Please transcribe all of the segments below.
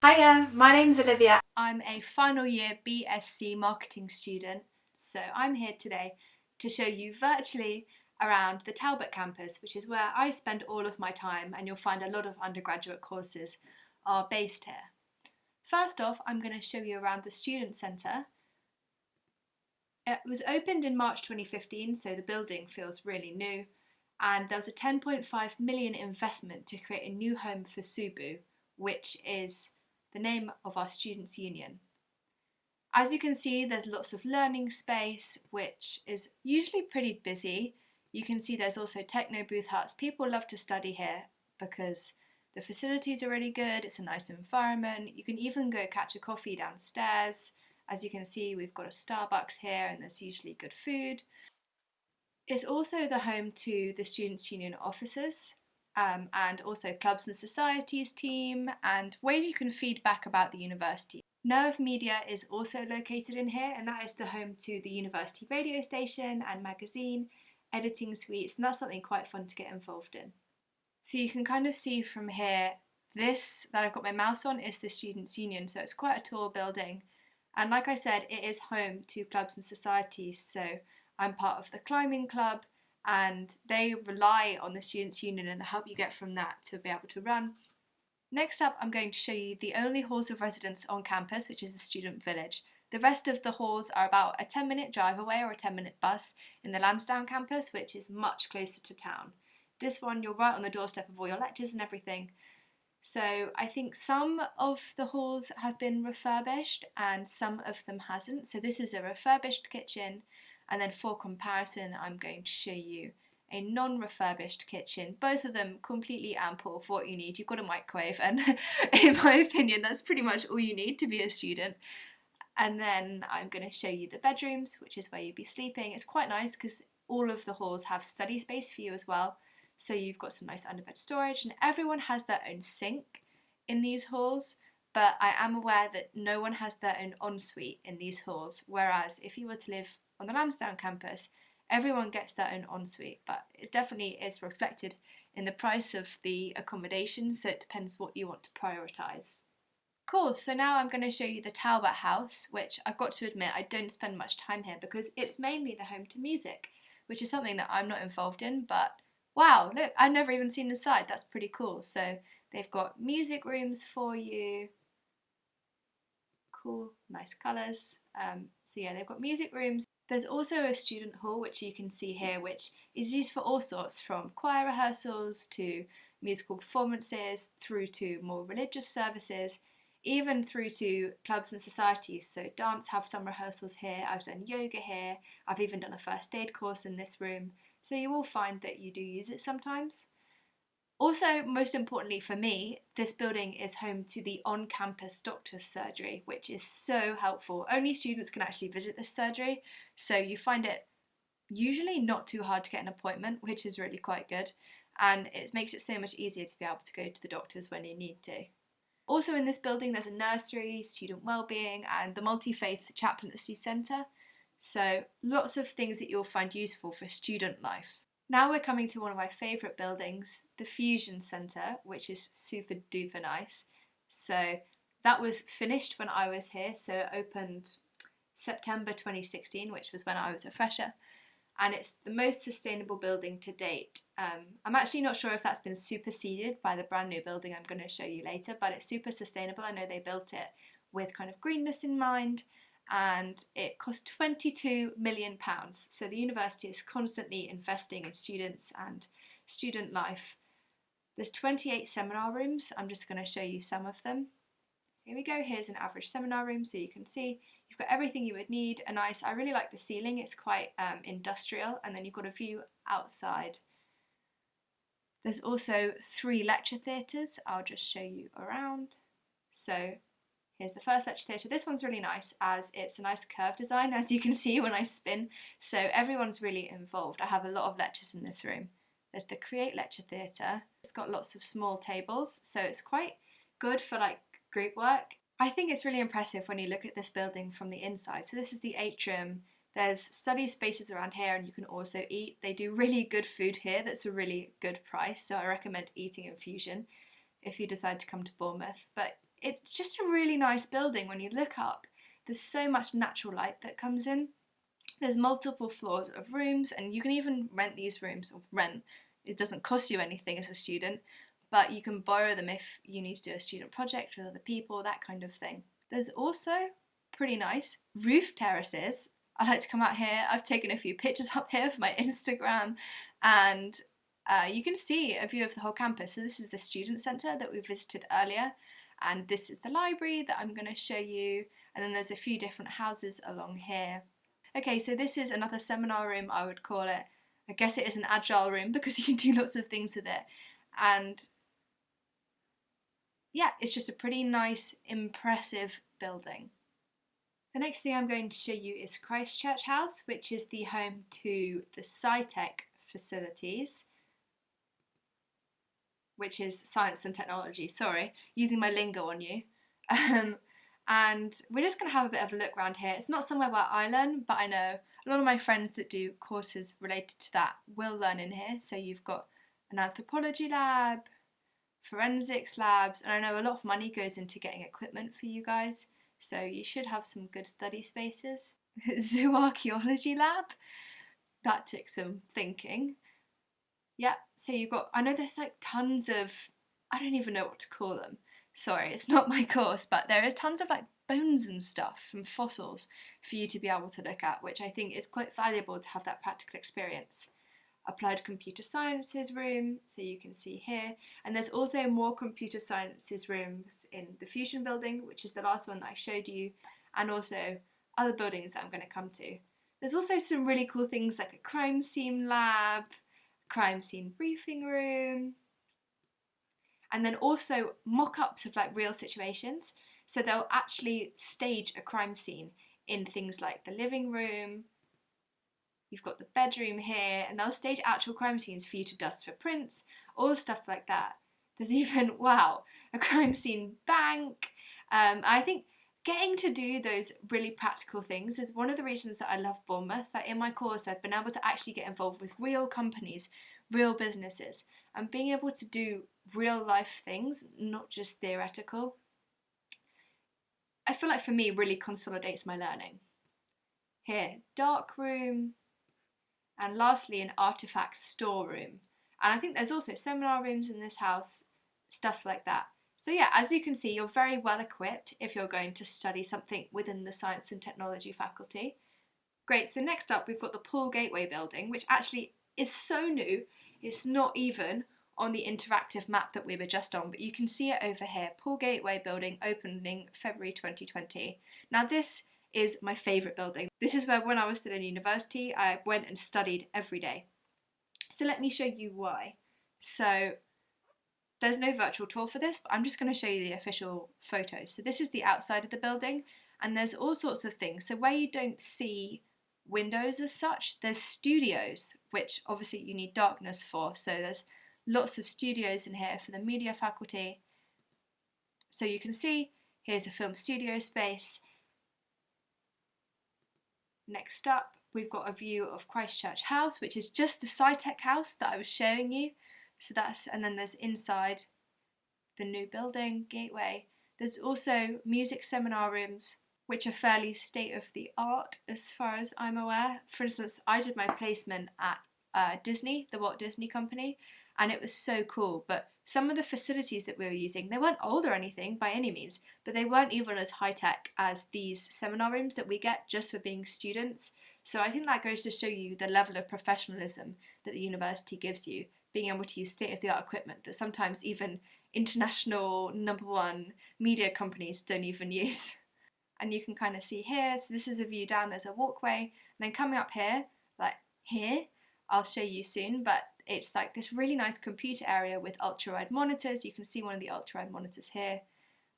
Hiya, my name's Olivia. I'm a final year BSc marketing student, so I'm here today to show you virtually around the Talbot Campus, which is where I spend all of my time, and you'll find a lot of undergraduate courses are based here. First off, I'm going to show you around the Student Centre. It was opened in March 2015, so the building feels really new, and there was a 10.5 million investment to create a new home for Subu, which is the name of our students' union. As you can see, there's lots of learning space, which is usually pretty busy. You can see there's also techno booth huts. People love to study here because the facilities are really good, it's a nice environment. You can even go catch a coffee downstairs. As you can see, we've got a Starbucks here and there's usually good food. It's also the home to the Students' Union officers, and also clubs and societies team, and ways you can feed back about the university. Nerve Media is also located in here, and that is the home to the university radio station and magazine, editing suites, and that's something quite fun to get involved in. So you can kind of see from here, this that I've got my mouse on is the Students' Union, so it's quite a tall building. And like I said, it is home to clubs and societies, so I'm part of the climbing club, and they rely on the Students' Union and the help you get from that to be able to run. Next up, I'm going to show you the only halls of residence on campus, which is the Student Village. The rest of the halls are about a 10-minute drive away or a 10-minute bus in the Lansdowne Campus, which is much closer to town. This one, you're right on the doorstep of all your lectures and everything. So I think some of the halls have been refurbished and some of them hasn't. So this is a refurbished kitchen. And then for comparison, I'm going to show you a non-refurbished kitchen. Both of them completely ample for what you need. You've got a microwave, and in my opinion, that's pretty much all you need to be a student. And then I'm going to show you the bedrooms, which is where you'd be sleeping. It's quite nice because all of the halls have study space for you as well. So you've got some nice underbed storage, and everyone has their own sink in these halls. But I am aware that no one has their own ensuite in these halls, whereas if you were to live on the Lansdowne campus, everyone gets their own ensuite, but it definitely is reflected in the price of the accommodations, so it depends what you want to prioritise. Cool, so now I'm going to show you the Talbot House, which I've got to admit I don't spend much time here because it's mainly the home to music, which is something that I'm not involved in, but wow, look, I've never even seen the side, that's pretty cool. So they've got music rooms for you, cool, nice colours. So yeah, they've got music rooms. There's also a student hall, which you can see here, which is used for all sorts, from choir rehearsals to musical performances, through to more religious services, even through to clubs and societies. So dance have some rehearsals here, I've done yoga here, I've even done a first aid course in this room, so you will find that you do use it sometimes. Also, most importantly for me, this building is home to the on-campus doctor's surgery, which is so helpful. Only students can actually visit this surgery, so you find it usually not too hard to get an appointment, which is really quite good, and it makes it so much easier to be able to go to the doctors when you need to. Also in this building there's a nursery, student wellbeing, and the multi-faith chaplaincy centre, so lots of things that you'll find useful for student life. Now we're coming to one of my favourite buildings, the Fusion Centre, which is super duper nice. So that was finished when I was here, so it opened September 2016, which was when I was a fresher, and it's the most sustainable building to date. I'm actually not sure if that's been superseded by the brand new building I'm going to show you later, but it's super sustainable. I know they built it with kind of greenness in mind, and it cost £22 million. So the university is constantly investing in students and student life. There's 28 seminar rooms. I'm just going to show you some of them. So here we go, here's an average seminar room, so you can see you've got everything you would need. I really like the ceiling, it's quite industrial, and then you've got a view outside. There's also 3 lecture theatres. I'll just show you around. So here's the first lecture theatre. This one's really nice as it's a nice curved design, as you can see when I spin, so everyone's really involved. I have a lot of lectures in this room. There's the Create Lecture Theatre. It's got lots of small tables, so it's quite good for like group work. I think it's really impressive when you look at this building from the inside. So this is the Atrium. There's study spaces around here, and you can also eat. They do really good food here that's a really good price, so I recommend eating in Fusion if you decide to come to Bournemouth. But it's just a really nice building. When you look up, there's so much natural light that comes in. There's multiple floors of rooms, and you can even rent these rooms, or rent. It doesn't cost you anything as a student, but you can borrow them if you need to do a student project with other people, that kind of thing. There's also pretty nice roof terraces. I like to come out here. I've taken a few pictures up here for my Instagram, and you can see a view of the whole campus. So this is the student centre that we visited earlier, and this is the library that I'm going to show you, and then there's a few different houses along here. Okay, so this is another seminar room, I would call it. I guess it is an agile room because you can do lots of things with it. And yeah, it's just a pretty nice, impressive building. The next thing I'm going to show you is Christchurch House, which is the home to the SciTech facilities, which is science and technology, sorry, using my lingo on you. And we're just going to have a bit of a look around here. It's not somewhere where I learn, but I know a lot of my friends that do courses related to that will learn in here. So you've got an anthropology lab, forensics labs, and I know a lot of money goes into getting equipment for you guys, so you should have some good study spaces. Zooarchaeology lab, that took some thinking. Yeah, so you've got, I know there's like tons of, I don't even know what to call them. Sorry, it's not my course, but there is tons of like bones and stuff and fossils for you to be able to look at, which I think is quite valuable to have that practical experience. Applied Computer Sciences room, so you can see here, and there's also more Computer Sciences rooms in the Fusion building, which is the last one that I showed you, and also other buildings that I'm going to come to. There's also some really cool things like a crime scene lab, crime scene briefing room, and then also mock-ups of like real situations. So they'll actually stage a crime scene in things like the living room. You've got the bedroom here, and they'll stage actual crime scenes for you to dust for prints, all stuff like that. There's even, wow, a crime scene bank. I think getting to do those really practical things is one of the reasons that I love Bournemouth. That in my course I've been able to actually get involved with real companies, real businesses, and being able to do real life things, not just theoretical, I feel like for me really consolidates my learning. Here, dark room, and lastly an artifacts storeroom. And I think there's also seminar rooms in this house, stuff like that. So yeah, as you can see, you're very well equipped if you're going to study something within the Science and Technology faculty. Great, so next up we've got the Poole Gateway building, which actually is so new, it's not even on the interactive map that we were just on, but you can see it over here. Poole Gateway building, opening February 2020. Now this is my favourite building. This is where when I was still in university I went and studied every day. So let me show you why. So there's no virtual tour for this, but I'm just going to show you the official photos. So this is the outside of the building, and there's all sorts of things. So where you don't see windows as such, there's studios, which obviously you need darkness for. So there's lots of studios in here for the media faculty. So you can see here's a film studio space. Next up we've got a view of Christchurch House, which is just the SciTech house that I was showing you. So that's, and then there's inside the new building, gateway. There's also music seminar rooms, which are fairly state of the art as far as I'm aware. For instance, I did my placement at Disney, the Walt Disney Company, and it was so cool. But some of the facilities that we were using, they weren't old or anything by any means, but they weren't even as high tech as these seminar rooms that we get just for being students. So I think that goes to show you the level of professionalism that the university gives you, being able to use state-of-the-art equipment that sometimes even international #1 media companies don't even use. And you can kind of see here, so this is a view down, there's a walkway, and then coming up here, like here, I'll show you soon, but it's like this really nice computer area with ultra-wide monitors. You can see one of the ultra-wide monitors here.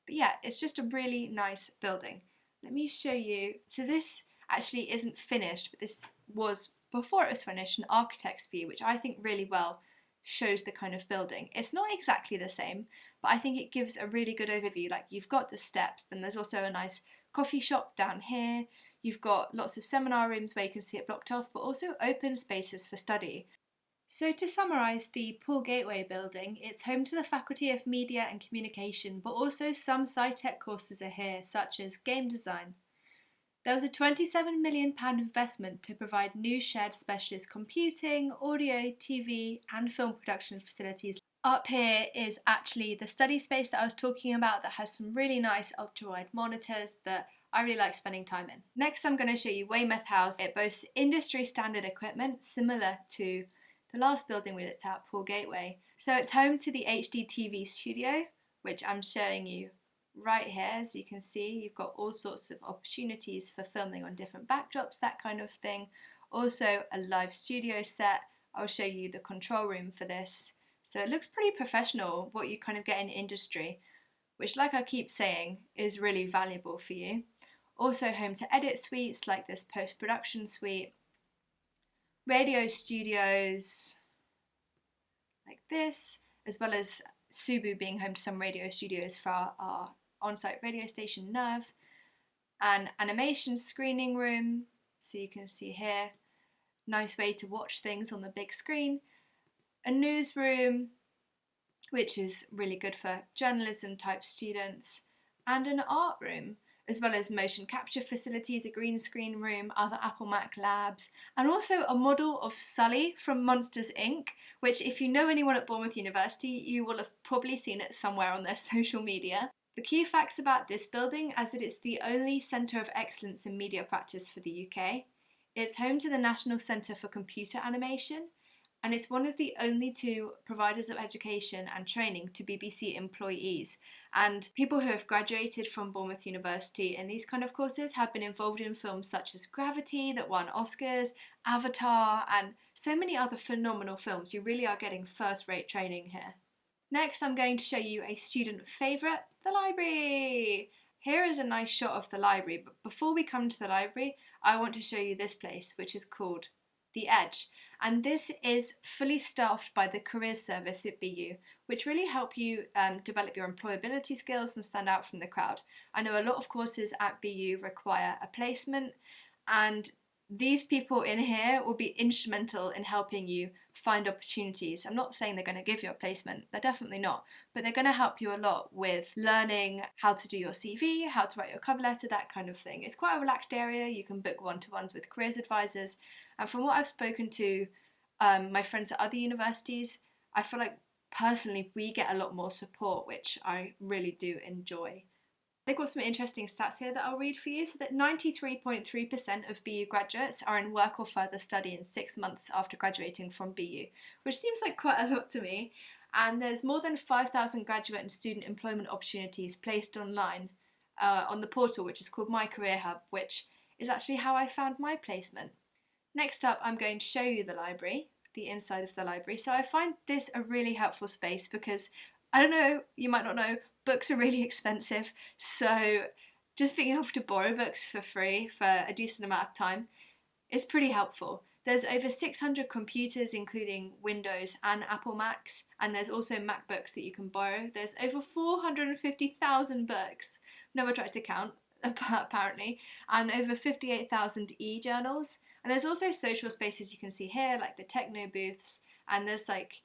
But yeah, it's just a really nice building. Let me show you, so this actually isn't finished, but this was, before it was finished, an architect's view, which I think really well shows the kind of building. It's not exactly the same, but I think it gives a really good overview. Like you've got the steps, then there's also a nice coffee shop down here. You've got lots of seminar rooms where you can see it blocked off, but also open spaces for study. So to summarise the Paul Gateway building, it's home to the Faculty of Media and Communication, but also some sci-tech courses are here, such as game design. There was a £27 million investment to provide new shared specialist computing, audio, TV and film production facilities. Up here is actually the study space that I was talking about that has some really nice ultra-wide monitors that I really like spending time in. Next I'm going to show you Weymouth House. It boasts industry standard equipment similar to the last building we looked at, Paul Gateway. So it's home to the Hdtv Studio, which I'm showing you right here. As you can see, you've got all sorts of opportunities for filming on different backdrops, that kind of thing. Also a live studio set. I'll show you the control room for this. So it looks pretty professional, what you kind of get in industry, which, like I keep saying, is really valuable for you. Also home to edit suites like this post-production suite, radio studios like this, as well as Subu being home to some radio studios for our on-site radio station Nerve, an animation screening room, so you can see here, nice way to watch things on the big screen, a newsroom, which is really good for journalism type students, and an art room, as well as motion capture facilities, a green screen room, other Apple Mac labs, and also a model of Sully from Monsters Inc., which if you know anyone at Bournemouth University, you will have probably seen it somewhere on their social media. The key facts about this building is that it's the only centre of excellence in media practice for the UK. It's home to the National Centre for Computer Animation, and it's one of the only two providers of education and training to BBC employees. And people who have graduated from Bournemouth University in these kind of courses have been involved in films such as Gravity, that won Oscars, Avatar, and so many other phenomenal films. You really are getting first-rate training here. Next, I'm going to show you a student favourite, the library. Here is a nice shot of the library, but before we come to the library, I want to show you this place, which is called The Edge. And this is fully staffed by the Careers Service at BU, which really help you develop your employability skills and stand out from the crowd. I know a lot of courses at BU require a placement, and these people in here will be instrumental in helping you find opportunities. I'm not saying they're going to give you a placement, they're definitely not, but they're going to help you a lot with learning how to do your CV, how to write your cover letter, that kind of thing. It's quite a relaxed area. You can book one-to-ones with careers advisors, and from what I've spoken to my friends at other universities, I feel like personally we get a lot more support, which I really do enjoy. They've got some interesting stats here that I'll read for you. So that 93.3% of BU graduates are in work or further study in 6 months after graduating from BU, which seems like quite a lot to me. And there's more than 5,000 graduate and student employment opportunities placed online on the portal, which is called My Career Hub, which is actually how I found my placement. Next up, I'm going to show you the library, the inside of the library. So I find this a really helpful space because, I don't know, you might not know, books are really expensive. So just being able to borrow books for free for a decent amount of time is pretty helpful. There's over 600 computers, including Windows and Apple Macs, and there's also MacBooks that you can borrow. There's over 450,000 books. Never tried to count, apparently, and over 58,000 e-journals. And there's also social spaces you can see here, like the techno booths, and there's like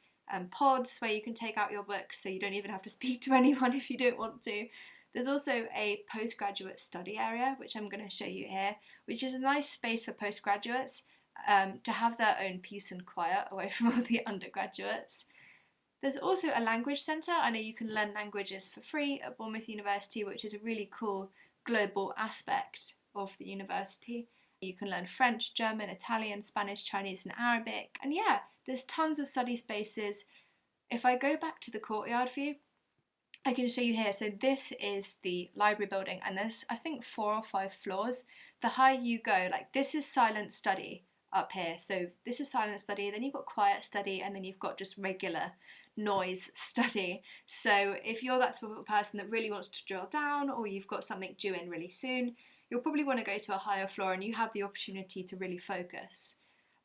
pods where you can take out your books so you don't even have to speak to anyone if you don't want to. There's also a postgraduate study area, which I'm going to show you here, which is a nice space for postgraduates to have their own peace and quiet away from all the undergraduates. There's also a language centre. I know you can learn languages for free at Bournemouth University, which is a really cool global aspect of the university. You can learn French, German, Italian, Spanish, Chinese and Arabic. And yeah, there's tons of study spaces. If I go back to the courtyard view, I can show you here. So this is the library building and there's I think 4 or 5 floors. The higher you go, like this is silent study up here. So this is silent study, then you've got quiet study, and then you've got just regular noise study. So if you're that sort of person that really wants to drill down, or you've got something due in really soon, you'll probably want to go to a higher floor and you have the opportunity to really focus.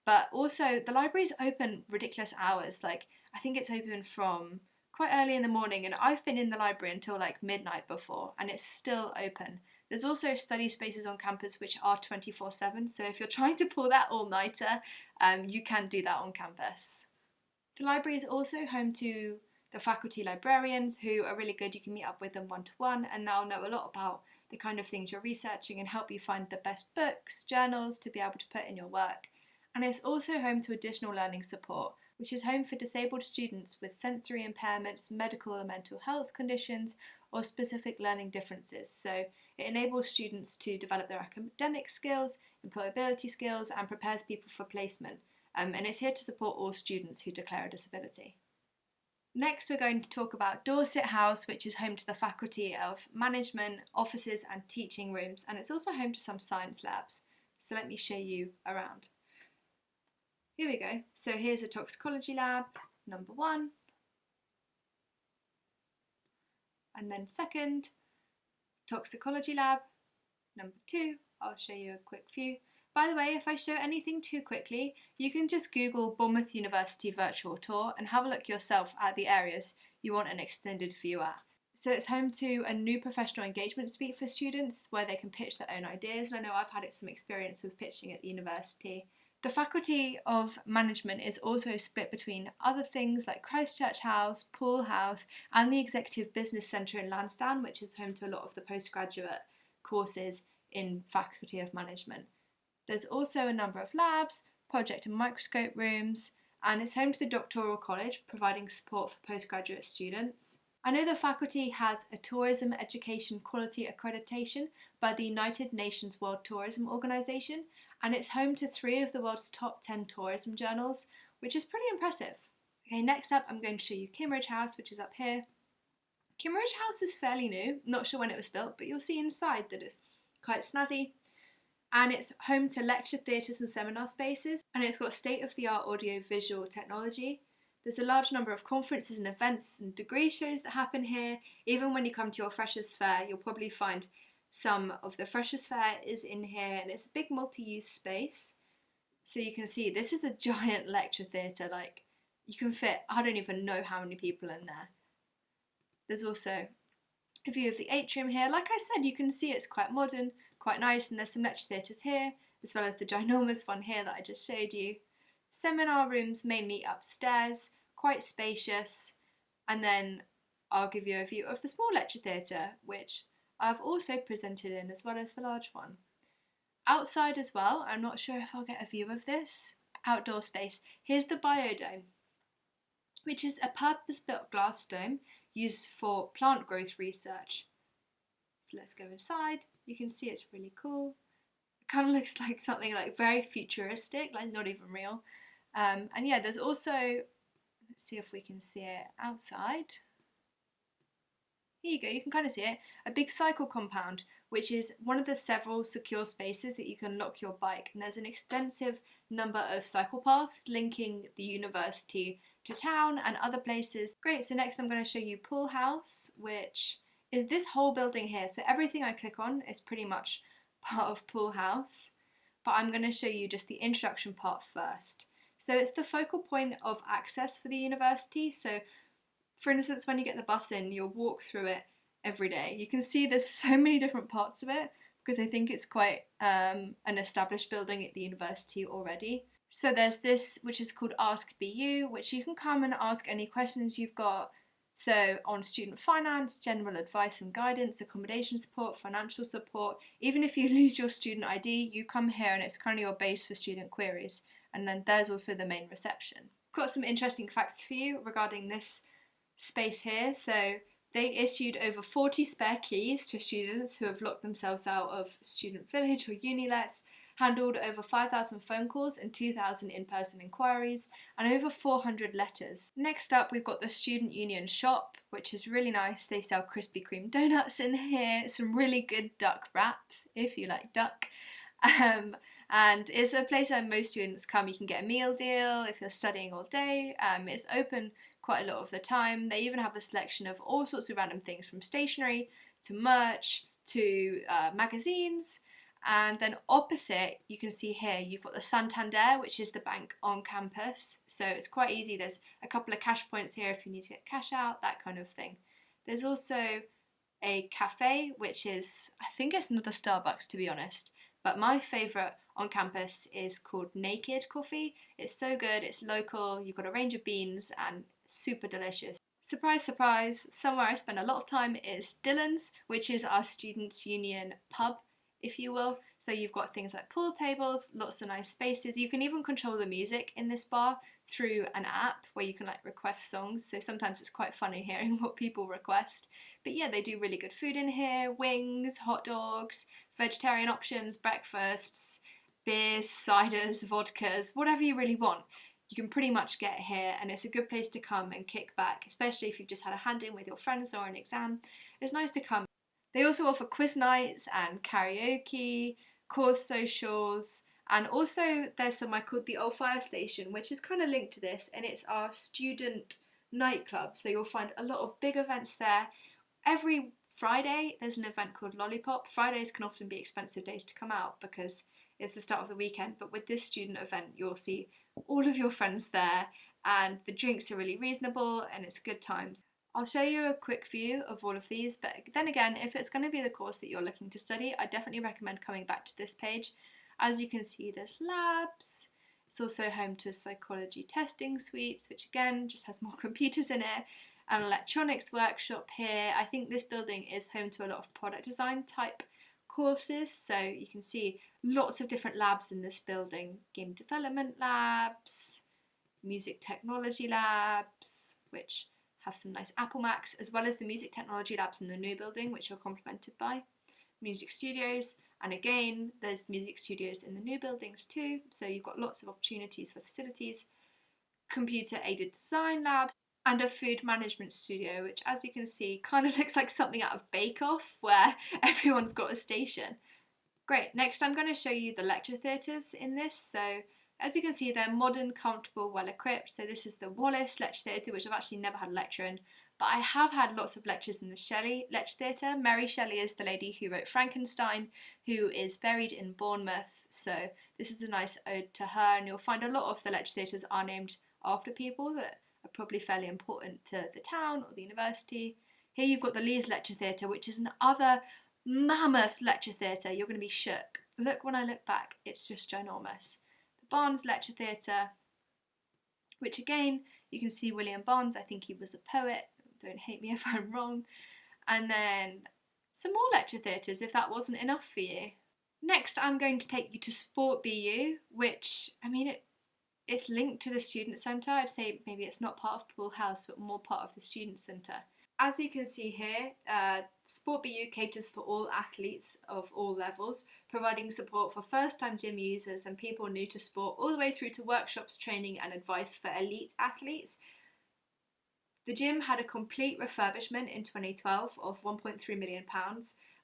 But also the library's open ridiculous hours. Like I think it's open from quite early in the morning, and I've been in the library until like midnight before and it's still open. There's also study spaces on campus which are 24/7, so if you're trying to pull that all-nighter, you can do that on campus. The library is also home to the faculty librarians, who are really good. You can meet up with them one-to-one and they'll know a lot about the kind of things you're researching and help you find the best books, journals to be able to put in your work. And it's also home to additional learning support, which is home for disabled students with sensory impairments, medical or mental health conditions, or specific learning differences. So it enables students to develop their academic skills, employability skills, and prepares people for placement. And it's here to support all students who declare a disability. Next, we're going to talk about Dorset House, which is home to the Faculty of Management, offices and teaching rooms, and it's also home to some science labs. So let me show you around. Here we go. So here's a toxicology lab, number 1. And then second, toxicology lab, number 2. I'll show you a quick view. By the way, if I show anything too quickly, you can just Google Bournemouth University Virtual Tour and have a look yourself at the areas you want an extended view at. So it's home to a new professional engagement suite for students where they can pitch their own ideas. And I know I've had some experience with pitching at the university. The Faculty of Management is also split between other things like Christchurch House, Poole House, and the Executive Business Centre in Lansdowne, which is home to a lot of the postgraduate courses in Faculty of Management. There's also a number of labs, project and microscope rooms, and it's home to the Doctoral College, providing support for postgraduate students. I know the faculty has a Tourism Education Quality Accreditation by the United Nations World Tourism Organization, and it's home to 3 of the world's top 10 tourism journals, which is pretty impressive. Okay, next up I'm going to show you Kimmeridge House, which is up here. Kimmeridge House is fairly new, not sure when it was built, but you'll see inside that it's quite snazzy. And it's home to lecture theatres and seminar spaces, and it's got state-of-the-art audio-visual technology. There's a large number of conferences and events and degree shows that happen here. Even when you come to your Freshers' Fair, you'll probably find some of the Freshers' Fair is in here, and it's a big multi-use space. So you can see this is a giant lecture theatre, like you can fit, I don't even know how many people in there. There's also a view of the atrium here. Like I said, you can see it's quite modern, quite nice, and there's some lecture theatres here, as well as the ginormous one here that I just showed you. Seminar rooms mainly upstairs, quite spacious, and then I'll give you a view of the small lecture theatre, which I've also presented in, as well as the large one. Outside as well, I'm not sure if I'll get a view of this, outdoor space. Here's the biodome, which is a purpose-built glass dome used for plant growth research. So let's go inside. You can see it's really cool. It kind of looks like something like very futuristic, like not even real. And yeah, there's also, let's see if we can see it outside. Here you go, you can kind of see it. A big cycle compound, which is one of the several secure spaces that you can lock your bike. And there's an extensive number of cycle paths linking the university to town and other places. Great, so next I'm going to show you Poole House, which is this whole building here. So everything I click on is pretty much part of Poole House, but I'm going to show you just the introduction part first. So it's the focal point of access for the university. So for instance, when you get the bus in, you'll walk through it every day. You can see there's so many different parts of it because I think it's quite an established building at the university already. So there's this, which is called Ask BU, which you can come and ask any questions you've got. So on student finance, general advice and guidance, accommodation support, financial support. Even if you lose your student ID, you come here and it's kind of your base for student queries. And then there's also the main reception. I've got some interesting facts for you regarding this space here. So they issued over 40 spare keys to students who have locked themselves out of Student Village or Unilets, handled over 5,000 phone calls and 2,000 in-person inquiries, and over 400 letters. Next up, we've got the Student Union shop, which is really nice. They sell Krispy Kreme donuts in here, some really good duck wraps, if you like duck. And it's a place where most students come. You can get a meal deal if you're studying all day. It's open quite a lot of the time. They even have a selection of all sorts of random things, from stationery to merch to magazines. And then opposite, you can see here, you've got the Santander, which is the bank on campus. So it's quite easy. There's a couple of cash points here if you need to get cash out, that kind of thing. There's also a cafe, which is, I think it's another Starbucks to be honest, but my favourite on campus is called Naked Coffee. It's so good, it's local, you've got a range of beans and super delicious. Surprise, surprise, somewhere I spend a lot of time is Dillon's, which is our Students' Union pub, if you will. So you've got things like pool tables, lots of nice spaces. You can even control the music in this bar through an app where you can like request songs. So sometimes it's quite funny hearing what people request. But yeah, they do really good food in here, wings, hot dogs, vegetarian options, breakfasts, beers, ciders, vodkas, whatever you really want. You can pretty much get here, and it's a good place to come and kick back, especially if you've just had a hand-in with your friends or an exam. It's nice to come. They also offer quiz nights and karaoke, course socials, and also there's somewhere called the Old Fire Station, which is kind of linked to this, and it's our student nightclub. So you'll find a lot of big events there. Every Friday there's an event called Lollipop. Fridays can often be expensive days to come out because it's the start of the weekend, but with this student event you'll see all of your friends there, and the drinks are really reasonable and it's good times. I'll show you a quick view of all of these, but then again, if it's going to be the course that you're looking to study, I definitely recommend coming back to this page. As you can see, there's labs. It's also home to psychology testing suites, which again just has more computers in it, an electronics workshop here. I think this building is home to a lot of product design type courses, so you can see lots of different labs in this building. Game development labs, music technology labs, which have some nice Apple Macs, as well as the music technology labs in the new building, which are complemented by music studios. And again, there's music studios in the new buildings too, so you've got lots of opportunities for facilities, computer aided design labs, and a food management studio, which as you can see kind of looks like something out of Bake Off where everyone's got a station. Great, next I'm going to show you the lecture theatres in this. So as you can see, they're modern, comfortable, well equipped. So this is the Wallace Legislature Theatre, which I've actually never had a lecture in, but I have had lots of lectures in the Shelley Legislature Theatre. Mary Shelley is the lady who wrote Frankenstein, who is buried in Bournemouth. So this is a nice ode to her, and you'll find a lot of the lecture theatres are named after people that are probably fairly important to the town or the university. Here you've got the Leigh's Lecture Theatre, which is another mammoth lecture theatre. You're going to be shook. Look, when I look back, it's just ginormous. The Barnes Lecture Theatre, which again, you can see William Barnes, I think he was a poet, don't hate me if I'm wrong. And then some more lecture theatres if that wasn't enough for you. Next, I'm going to take you to Sport BU, which, I mean, it's linked to the Student Centre. I'd say maybe it's not part of Talbot House, but more part of the Student Centre. As you can see here, Sport BU caters for all athletes of all levels, providing support for first-time gym users and people new to sport, all the way through to workshops, training and advice for elite athletes. The gym had a complete refurbishment in 2012 of £1.3 million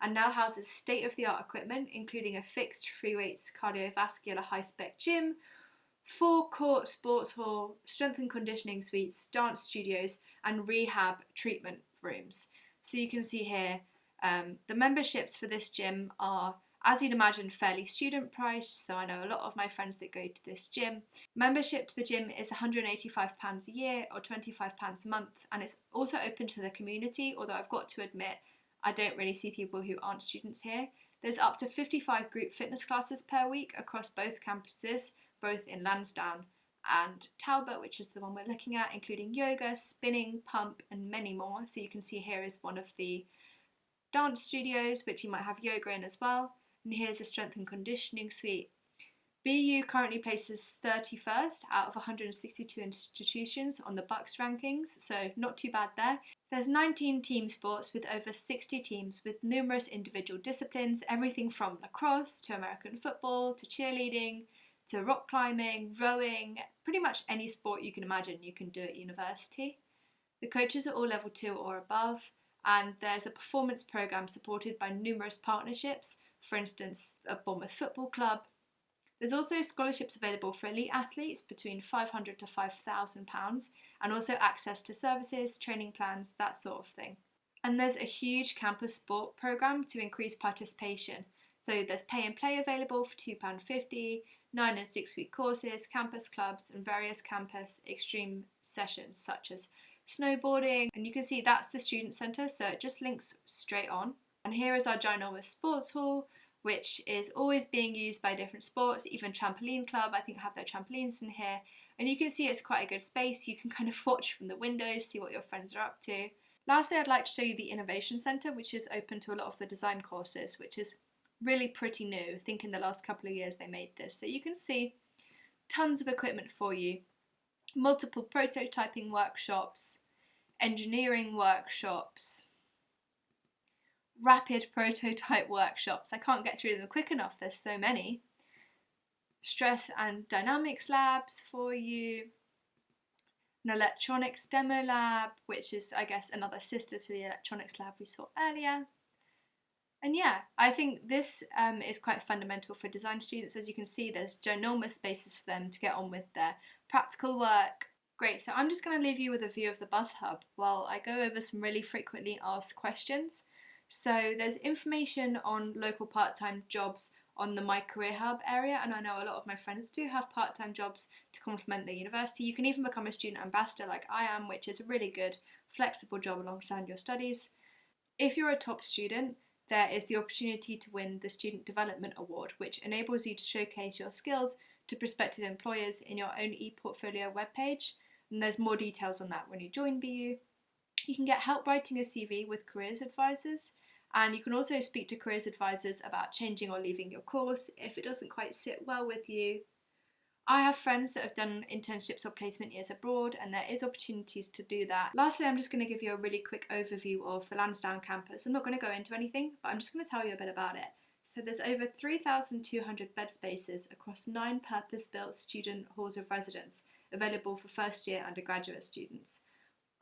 and now houses state-of-the-art equipment, including a fixed free weights cardiovascular high-spec gym, 4-court sports hall, strength and conditioning suites, dance studios and rehab treatment rooms. So you can see here the memberships for this gym are, as you'd imagine, fairly student priced, so I know a lot of my friends that go to this gym. Membership to the gym is £185 a year or £25 a month, and it's also open to the community, although I've got to admit I don't really see people who aren't students here. There's up to 55 group fitness classes per week across both campuses, both in Lansdowne and Talbot, which is the one we're looking at, including yoga, spinning, pump and many more. So you can see here is one of the dance studios, which you might have yoga in as well. And here's a strength and conditioning suite. BU currently places 31st out of 162 institutions on the Bucks rankings, so not too bad there. There's 19 team sports with over 60 teams with numerous individual disciplines, everything from lacrosse to American football to cheerleading to rock climbing, rowing, pretty much any sport you can imagine you can do at university. The coaches are all level 2 or above, and there's a performance programme supported by numerous partnerships, for instance a Bournemouth football club. There's also scholarships available for elite athletes between £500 to £5,000 and also access to services, training plans, that sort of thing. And there's a huge campus sport programme to increase participation. So there's pay and play available for £2.50, 9 and 6 week courses, campus clubs and various campus extreme sessions such as snowboarding. And you can see that's the student centre, so it just links straight on. And here is our ginormous sports hall which is always being used by different sports, even trampoline club, I think have their trampolines in here. And you can see it's quite a good space. You can kind of watch from the windows, see what your friends are up to. Lastly, I'd like to show you the Innovation Centre, which is open to a lot of the design courses, which is really pretty new. I think in the last couple of years they made this. So you can see tons of equipment for you, multiple prototyping workshops, engineering workshops, rapid prototype workshops. I can't get through them quick enough, there's so many. Stress and dynamics labs for you, an electronics demo lab, which is, I guess, another sister to the electronics lab we saw earlier. And yeah, I think this is quite fundamental for design students. As you can see, there's ginormous spaces for them to get on with their practical work. Great, so I'm just going to leave you with a view of the Buzz Hub while I go over some really frequently asked questions. So there's information on local part-time jobs on the My Career Hub area, and I know a lot of my friends do have part-time jobs to complement their university. You can even become a student ambassador like I am, which is a really good flexible job alongside your studies. If you're a top student, there is the opportunity to win the Student Development Award, which enables you to showcase your skills to prospective employers in your own ePortfolio webpage, and there's more details on that when you join BU. You can get help writing a CV with careers advisors, and you can also speak to careers advisors about changing or leaving your course if it doesn't quite sit well with you. I have friends that have done internships or placement years abroad, and there is opportunities to do that. Lastly, I'm just going to give you a really quick overview of the Lansdowne campus. I'm not going to go into anything, but I'm just going to tell you a bit about it. So there's over 3,200 bed spaces across 9 purpose-built student halls of residence available for first year undergraduate students.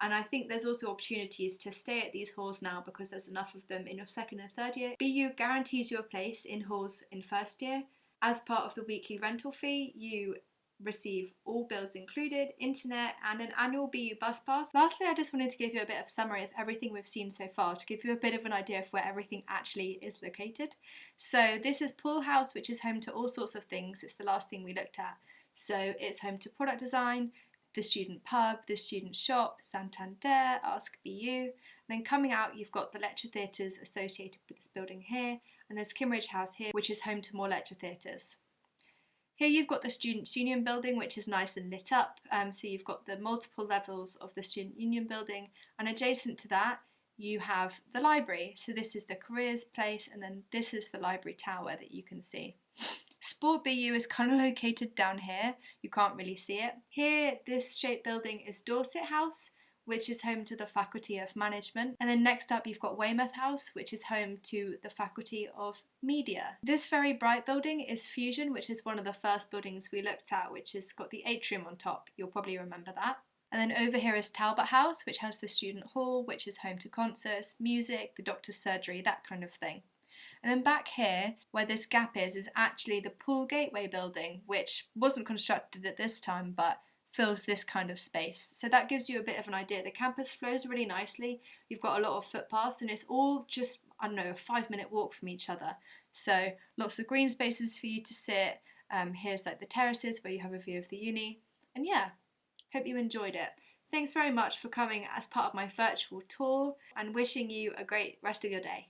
And I think there's also opportunities to stay at these halls now because there's enough of them in your second and third year. BU guarantees you a place in halls in first year. As part of the weekly rental fee, you receive all bills included, internet and an annual BU bus pass. Lastly, I just wanted to give you a bit of summary of everything we've seen so far to give you a bit of an idea of where everything actually is located. So this is Pool House, which is home to all sorts of things. It's the last thing we looked at. So it's home to product design, the student pub, the student shop, Santander, Ask BU. Then coming out, you've got the lecture theatres associated with this building here, and there's Christchurch House here, which is home to more lecture theatres. Here you've got the Students' Union building, which is nice and lit up, so you've got the multiple levels of the Student Union building, and adjacent to that you have the library. So this is the careers place, and then this is the library tower that you can see. Sport BU is kind of located down here, you can't really see it. Here, this shaped building is Dorset House, which is home to the Faculty of Management. And then next up you've got Weymouth House, which is home to the Faculty of Media. This very bright building is Fusion, which is one of the first buildings we looked at, which has got the atrium on top. You'll probably remember that. And then over here is Talbot House, which has the student hall, which is home to concerts, music, the doctor's surgery, that kind of thing. And then back here, where this gap is actually the Pool Gateway building, which wasn't constructed at this time, but fills this kind of space. So that gives you a bit of an idea. The campus flows really nicely. You've got a lot of footpaths and it's all just, I don't know, a 5-minute walk from each other. So lots of green spaces for you to sit. Here's like the terraces where you have a view of the uni. And yeah, hope you enjoyed it. Thanks very much for coming as part of my virtual tour and wishing you a great rest of your day.